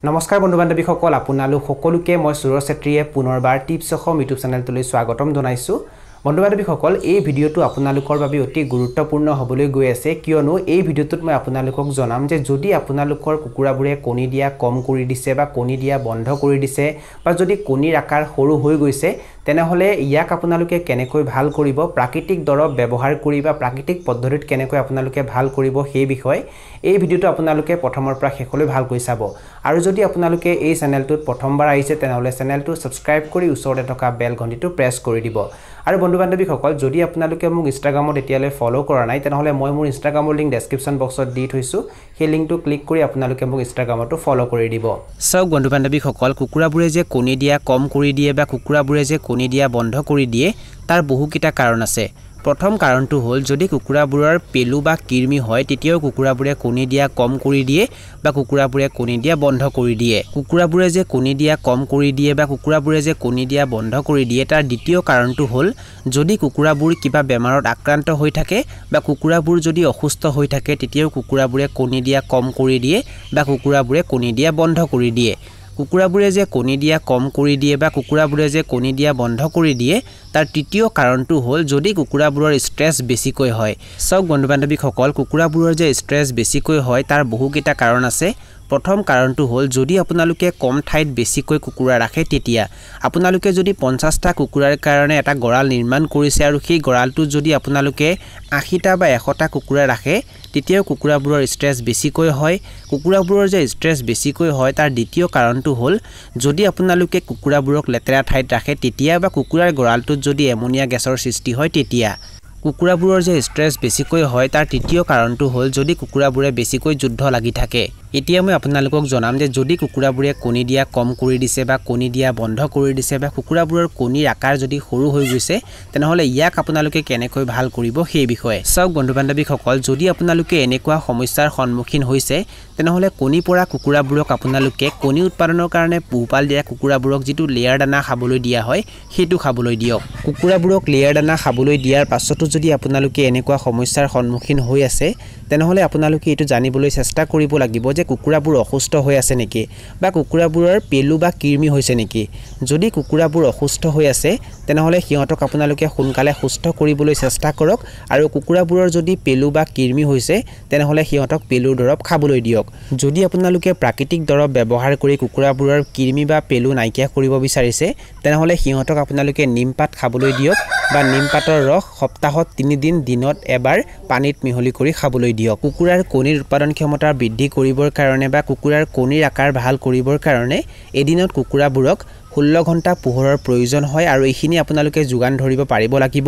নমস্কাৰ বন্ধু বান্ধৱীসকল আপোনালোক সকলোকে মই সুৰজ চেত্ৰীয়ে পুনৰবাৰ টিপছ অসম ইউটিউব চেনেলটোলৈ স্বাগতম জনাইছো বন্ধু বান্ধৱীসকল এই ভিডিঅটো আপোনালোকৰ বাবে অতি গুৰুত্বপূৰ্ণ হ'বলৈ গৈ আছে কিয়নো এই ভিডিঅটোত মই আপোনালোকক জনাম যে যদি আপোনালোকৰ কুকুৰাবোৰে কণী দিয়া কম কৰি দিছে বা কণী দিয়া বন্ধ কৰি দিছে বা যদি কণীৰ আকাৰ সৰু হৈ গৈছে তেনেহলে ইয়াক আপোনালোকে কেনেকৈ ভাল কৰিব প্ৰাকৃতিক দৰব ব্যৱহাৰ কৰি বা প্ৰাকৃতিক পদ্ধতিত কেনেকৈ আপোনালোকে ভাল কৰিব সেই বিষয় এই ভিডিঅটো আপোনালোকে প্ৰথমৰ পৰা শেষলৈ ভালকৈ চাব আৰু যদি আপোনালোকে এই চেনেলটোত প্ৰথমবাৰ আহিছে তেনেহলে চেনেলটো সাবস্ক্ৰাইব কৰি ওচৰতে থকা বেল ঘণ্টিটো প্ৰেছ কৰি দিব আৰু বন্ধু বান্ধৱীসকল যদি আপোনালোকে মোক ইনষ্টাগ্ৰামত এতিয়ালৈ ফলো কৰা নাই তেনেহলে মই মোৰ ইনষ্টাগ্ৰামৰ লিংক ডেসক্ৰিপচন বক্সত দি থৈছো সেই লিংকটো ক্লিক কৰি আপোনালোকে মোক ইনষ্টাগ্ৰামতো ফলো কৰি দিব সব বন্ধু বান্ধৱীসকল কুকুৰাবোৰে যে কণী দিয়া কম কৰি দিয়ে বা কুকুৰাবোৰে যে কণী দিয়া বন্ধ কৰি দিয়ে তাৰ বহুকিটা কাৰণ আছে প্ৰথম কাৰণটো হ'ল যদি কুকুৰাবোৰৰ পেলু বা কিৰমি হয় তেতিয়াও কুকুৰাবোৰে কণী দিয়া কম কৰি দিয়ে বা কুকুৰাবোৰে কণী দিয়া বন্ধ কৰি দিয়ে কুকুৰাবোৰে যে কণী দিয়া কম কৰি দিয়ে বা কুকুৰাবোৰে যে কণী দিয়া বন্ধ কৰি দিয়ে তাৰ দ্বিতীয় কাৰণটো হ'ল যদি কুকুৰাবোৰ কিবা বেমাৰত আক্ৰান্ত হৈ থাকে বা কুকুৰাবোৰ যদি অসুস্থ হৈ থাকে তেতিয়াও কুকুৰাবোৰে কণী দিয়া কম কৰি দিয়ে বা কুকুৰাবোৰে কণী দিয়া বন্ধ কৰি দিয়ে কুকুৰাবোৰে যে কণী দিয়া কম কৰি দিয়ে বা কুকুৰাবোৰে যে কণী দিয়া বন্ধ কৰি দিয়ে তাৰ তৃতীয় কাৰণটো হ'ল যদি কুকুৰাবোৰৰ ষ্ট্ৰেছ বেছিকৈ হয় সব বন্ধু বান্ধৱীসকল কুকুৰাবোৰৰ যে ষ্ট্ৰেছ বেছিকৈ হয় তাৰ বহুকিটা কাৰণ আছে প্ৰথম কাৰণটো হ'ল যদি আপোনালোকে কম ঠাইত বেছিকৈ কুকুৰা ৰাখে তেতিয়া আপোনালোকে যদি 50টা কুকুৰাৰ কাৰণে এটা গড়াল নিৰ্মাণ কৰিছে আৰু সেই গড়ালটোত যদি আপোনালোকে 80টা বা 100টা কুকুৰা ৰাখে তেতিয়াও কুকুৰাবোৰৰ ষ্ট্ৰেছ বেছিকৈ হয় কুকুৰাবোৰৰ যে ষ্ট্ৰেছ বেছিকৈ হয় তাৰ দ্বিতীয় কাৰণটো হ'ল যদি আপোনালোকে কুকুৰাবোৰক লেতেৰা ঠাইত ৰাখে তেতিয়া বা কুকুৰাৰ গড়ালটোত যদি এমোনিয়া গেছৰ সৃষ্টি হয় তেতিয়া কুকুৰাবোৰৰ যে ষ্ট্ৰেছ বেছিকৈ হয় তাৰ তৃতীয় কাৰণটো হ'ল যদি কুকুৰাবোৰে বেছিকৈ যুদ্ধ লাগি থাকে এতিয়া মই আপোনালোকক জনাম যে যদি কুকুৰাবোৰে কণী দিয়া কম কৰি দিছে বা কণী দিয়া বন্ধ কৰি দিছে বা কুকুৰাবোৰৰ কণীৰ আকাৰ যদি সৰু হৈ গৈছে তেনেহলে ইয়াক আপোনালোকে কেনেকৈ ভাল কৰিব সেই বিষয়ে সব বন্ধু বান্ধৱীসকল যদি আপোনালোকে এনেকুৱা সমস্যাৰ সন্মুখীন হৈছে তেনেহলে কণী পৰা কুকুৰাবোৰক আপোনালোকে কণী উৎপাদনৰ কাৰণে পোহপাল দিয়া কুকুৰাবোৰক যিটো লেয়াৰ দানা খাবলৈ দিয়া হয় সেইটো খাবলৈ দিয়ক কুকুৰাবোৰক লেয়াৰ দানা খাবলৈ দিয়াৰ পাছতো যদি আপোনালোকে এনেকুৱা সমস্যাৰ সন্মুখীন হৈ আছে তেনেহলে আপোনালোকে এটো জানিবলৈ চেষ্টা কৰিব লাগিব যে কুকুৰাবোৰ অসুস্থ হৈ আছে নেকি বা কুকুৰাবোৰৰ পেলু বা কিৰমি হৈছে নেকি যদি কুকুৰাবোৰ অসুস্থ হৈ আছে তেনেহলে সিহঁতক আপোনালোকে সোনকালে সুস্থ কৰিবলৈ চেষ্টা কৰক আৰু কুকুৰাবোৰৰ যদি পেলু বা কিৰমি হৈছে তেনেহলে সিহঁতক পেলুৰ দৰব খাবলৈ দিয়ক যদি আপোনালোকে প্ৰাকৃতিক দৰব ব্যৱহাৰ কৰি কুকুৰাবোৰৰ কিৰমি বা পেলু নাইকিয়া কৰিব বিচাৰিছে তেনেহলে সিহঁতক আপোনালোকে নিমপাত খাবলৈ দিয়ক বা নিমপাতৰ ৰস সপ্তাহত 3 দিন দিনত এবাৰ পানীত মিহলি কৰি খাবলৈ দিয়ক কুকুৰাৰ কণীৰ উৎপাদন ক্ষমতা বৃদ্ধি কৰিবৰ কাৰণে বা কুকুৰাৰ কণীৰ আকাৰ ভাল কৰিবৰ কাৰণে এদিনত কুকুৰাবোৰক 16 ঘণ্টা পোহৰৰ প্ৰয়োজন হয় আৰু এইখিনি আপোনালোকে যোগান ধৰিব পাৰিব লাগিব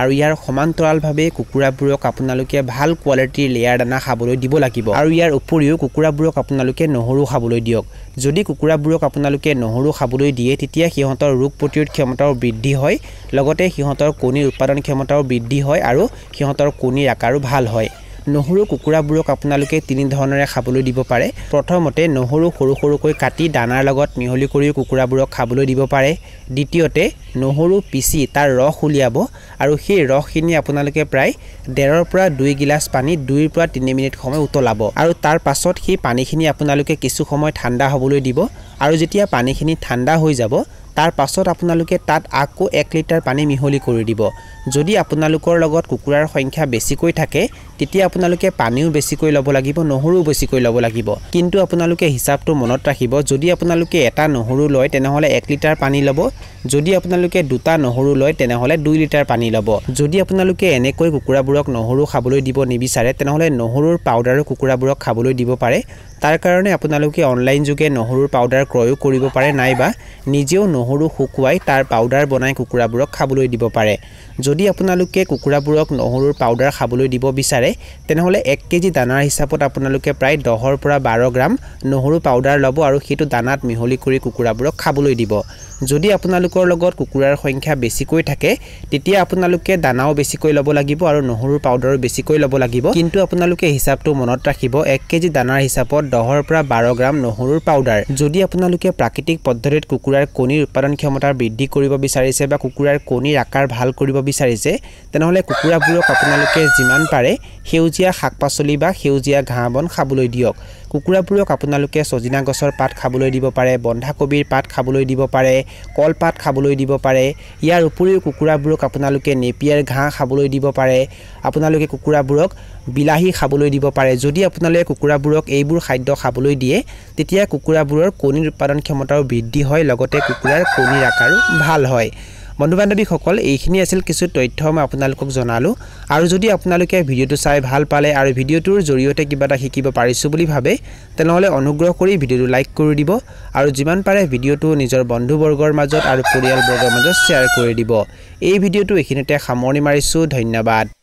আৰু ইয়াৰ সমান্তৰালভাৱে কুকুৰাবোৰক আপোনালোকে ভাল কোৱালিটিৰ লেয়াৰ দানা খাবলৈ দিব লাগিব আৰু ইয়াৰ উপৰিও কুকুৰাবোৰক আপোনালোকে নহৰু খাবলৈ দিয়ক যদি কুকুৰাবোৰক আপোনালোকে নহৰু খাবলৈ দিয়ে তেতিয়া সিহঁতৰ ৰোগ প্ৰতিৰোধ ক্ষমতাও বৃদ্ধি হয় লগতে সিহঁতৰ কণীৰ উৎপাদন ক্ষমতাও বৃদ্ধি হয় আৰু সিহঁতৰ কণীৰ আকাৰো ভাল হয় নহৰু কুকুৰাবোৰক আপোনালোকে তিনি ধৰণৰে খাবলৈ দিব পাৰে প্ৰথমতে নহৰু সৰু সৰুকৈ কাটি দানাৰ লগত মিহলি কৰি কুকুৰাবোৰক খাবলৈ দিব পাৰে দ্বিতীয়তে নহৰু পিচি তাৰ ৰস উলিয়াব আৰু সেই ৰসখিনি আপোনালোকে প্ৰায় 1.5 পৰা 2 গিলাস পানী 2 পৰা 3 মিনিট সময় উতলাব আৰু তাৰ পাছত সেই পানীখিনি আপোনালোকে কিছু সময় ঠাণ্ডা হ'বলৈ দিব আৰু যেতিয়া পানীখিনি ঠাণ্ডা হৈ যাব তাৰ পাছত আপোনালোকে তাত আকৌ 1 লিটাৰ পানী মিহলি কৰি দিব যদি আপোনালোকৰ লগত কুকুৰাৰ সংখ্যা বেছিকৈ থাকে তেতিয়া আপোনালোকে পানীও বেছিকৈ ল'ব লাগিব নহৰু বেছিকৈ ল'ব লাগিব কিন্তু আপোনালোকে হিচাপটো মনত ৰাখিব যদি আপোনালোকে এটা নহৰু লয় তেনেহলে 1 লিটাৰ পানী ল'ব যদি আপোনালোকে দুটা নহৰু লয় তেনেহলে 2 লিটাৰ পানী ল'ব যদি আপোনালোকে এনেকৈ কুকুৰাবোৰক নহৰু খাবলৈ দিব নিবিচাৰে তেনেহলে নহৰুৰ পাউডাৰো কুকুৰাবোৰক খাবলৈ দিব পাৰে তাৰ কাৰণে আপোনালোকে অনলাইন যোগে নহৰুৰ পাউডাৰ ক্ৰয় কৰিব পাৰে নাইবা নিজেও নহৰু শুকুৱাই তাৰ পাউডাৰ বনাই কুকুৰাবোৰক খাবলৈ দিব পাৰে যদি আপোনালোকে কুকুৰাবোৰক নহৰুৰ পাউডাৰ খাবলৈ দিব বিচাৰে তেনেহলে 1 কেজি দানাৰ হিচাপত আপোনালোকে প্ৰায় 10 পৰা 12 গ্ৰাম নহৰু পাউডাৰ ল'ব আৰু সেইটো দানাত মিহলি কৰি কুকুৰাবোৰক খাবলৈ দিব যদি আপোনালোকৰ লগত কুকুৰাৰ সংখ্যা বেছিকৈ থাকে তেতিয়া আপোনালোকে দানাও বেছিকৈ ল'ব লাগিব আৰু নহৰুৰ পাউডাৰো বেছিকৈ ল'ব লাগিব কিন্তু আপোনালোকে হিচাপটো মনত ৰাখিব 1 কেজি দানাৰ হিচাপত 10 পৰা 12 গ্ৰাম নহৰুৰ পাউডাৰ যদি আপোনালোকে প্ৰাকৃতিক পদ্ধতিত কুকুৰাৰ কণীৰ উৎপাদন ক্ষমতা বৃদ্ধি কৰিব বিচাৰিছে বা কুকুৰাৰ কণীৰ আকাৰ ভাল কৰিব বিচাৰিছে তেনেহলে কুকুৰাবোৰক আপোনালোকে যিমান পাৰে সেউজীয়া শাক-পাচলি বা সেউজীয়া ঘাঁহ বন খাবলৈ দিয়ক কুকুৰাবোৰক আপোনালোকে সজিনা গছৰ পাত খাবলৈ দিব পাৰে, বন্ধাকবিৰ পাত খাবলৈ দিব পাৰে, কলপাত খাবলৈ দিব পাৰে। ইয়াৰ উপৰিও কুকুৰাবোৰক আপোনালোকে নেপিয়াৰ ঘাঁহ খাবলৈ দিব পাৰে। আপোনালোকে কুকুৰাবোৰক বিলাহী খাবলৈ দিব পাৰে। যদি আপোনালোকে কুকুৰাবোৰক এইবোৰ খাদ্য খাবলৈ দিয়ে তেতিয়া কুকুৰাবোৰৰ কণীৰ উৎপাদন ক্ষমতাও বৃদ্ধি হয়, লগতে কুকুৰাৰ কণীৰ আকাৰো ভাল হয়। বন্ধু বান্ধৱীসকল, এইখিনি আছিল কিছু তথ্য মই আপোনালোকক জনালোঁ। আৰু যদি আপোনালোকে ভিডিঅ'টো চাই ভাল পালে আৰু ভিডিঅ'টোৰ জৰিয়তে কিবা এটা শিকিব পাৰিছোঁ বুলি ভাবে তেনেহ'লে অনুগ্ৰহ কৰি ভিডিঅ'টো লাইক কৰি দিব আৰু যিমান পাৰে ভিডিঅ'টো নিজৰ বন্ধুবৰ্গৰ মাজত আৰু পৰিয়ালবৰ্গৰ মাজত শ্বেয়াৰ কৰি দিব। এই ভিডিঅ'টো এইখিনিতে সামৰণি মাৰিছোঁ। ধন্যবাদ।